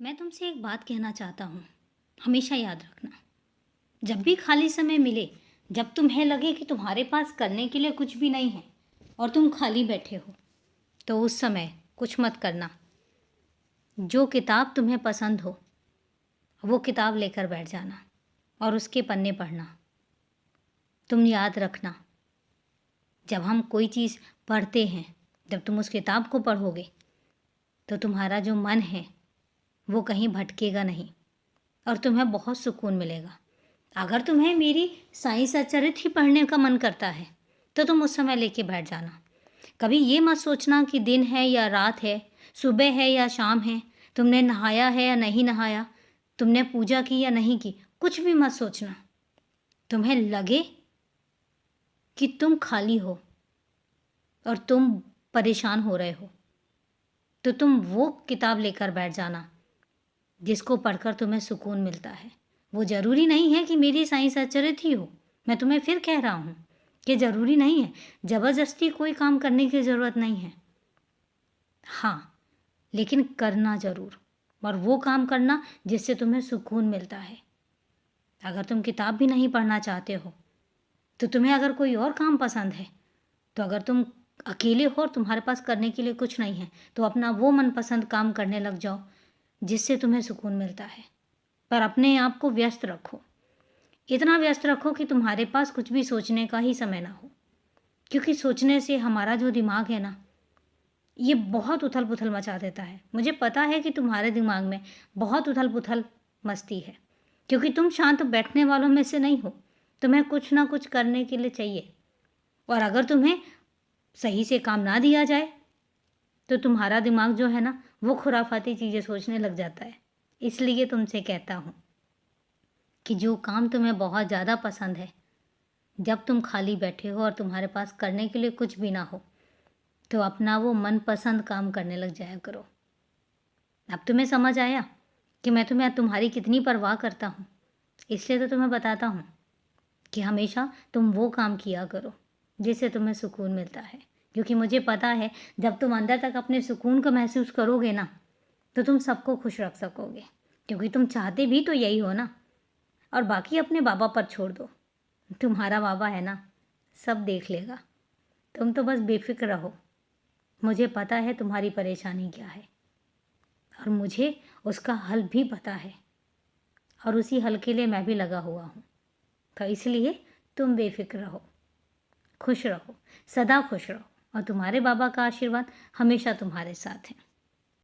मैं तुमसे एक बात कहना चाहता हूँ। हमेशा याद रखना, जब भी खाली समय मिले, जब तुम्हें लगे कि तुम्हारे पास करने के लिए कुछ भी नहीं है और तुम खाली बैठे हो, तो उस समय कुछ मत करना। जो किताब तुम्हें पसंद हो वो किताब लेकर बैठ जाना और उसके पन्ने पढ़ना। तुम याद रखना, जब हम कोई चीज़ पढ़ते हैं, जब तुम उस किताब को पढ़ोगे तो तुम्हारा जो मन है वो कहीं भटकेगा नहीं और तुम्हें बहुत सुकून मिलेगा। अगर तुम्हें मेरी साईं सच्चरित्र ही पढ़ने का मन करता है तो तुम उस समय लेके बैठ जाना। कभी ये मत सोचना कि दिन है या रात है, सुबह है या शाम है, तुमने नहाया है या नहीं नहाया, तुमने पूजा की या नहीं की, कुछ भी मत सोचना। तुम्हें लगे कि तुम खाली हो और तुम परेशान हो रहे हो तो तुम वो किताब लेकर बैठ जाना जिसको पढ़कर तुम्हें सुकून मिलता है। वो ज़रूरी नहीं है कि मेरी साईं सच्चरित्र ही हो। मैं तुम्हें फिर कह रहा हूँ कि ज़रूरी नहीं है, ज़बरदस्ती कोई काम करने की ज़रूरत नहीं है। हाँ, लेकिन करना ज़रूर, और वो काम करना जिससे तुम्हें सुकून मिलता है। अगर तुम किताब भी नहीं पढ़ना चाहते हो तो तुम्हें अगर कोई और काम पसंद है, तो अगर तुम अकेले हो और तुम्हारे पास करने के लिए कुछ नहीं है तो अपना वो मनपसंद काम करने लग जाओ जिससे तुम्हें सुकून मिलता है। पर अपने आप को व्यस्त रखो, इतना व्यस्त रखो कि तुम्हारे पास कुछ भी सोचने का ही समय ना हो, क्योंकि सोचने से हमारा जो दिमाग है ना, ये बहुत उथल पुथल मचा देता है। मुझे पता है कि तुम्हारे दिमाग में बहुत उथल पुथल मस्ती है, क्योंकि तुम शांत बैठने वालों में से नहीं हो। तुम्हें कुछ ना कुछ करने के लिए चाहिए, और अगर तुम्हें सही से काम ना दिया जाए तो तुम्हारा दिमाग जो है ना, वो खुराफाती चीज़ें सोचने लग जाता है। इसलिए तुमसे कहता हूँ कि जो काम तुम्हें बहुत ज़्यादा पसंद है, जब तुम खाली बैठे हो और तुम्हारे पास करने के लिए कुछ भी ना हो, तो अपना वो मनपसंद काम करने लग जाया करो। अब तुम्हें समझ आया कि मैं तुम्हारी कितनी परवाह करता हूँ। इसलिए तो तुम्हें बताता हूँ कि हमेशा तुम वो काम किया करो जिससे तुम्हें सुकून मिलता है, क्योंकि मुझे पता है जब तुम अंदर तक अपने सुकून को महसूस करोगे ना, तो तुम सबको खुश रख सकोगे, क्योंकि तुम चाहते भी तो यही हो ना। और बाकी अपने बाबा पर छोड़ दो, तुम्हारा बाबा है ना, सब देख लेगा। तुम तो बस बेफिक्र रहो। मुझे पता है तुम्हारी परेशानी क्या है और मुझे उसका हल भी पता है, और उसी हल के लिए मैं भी लगा हुआ हूँ। तो इसलिए तुम बेफिक्र रहो, खुश रहो, सदा खुश रहो, और तुम्हारे बाबा का आशीर्वाद हमेशा तुम्हारे साथ है।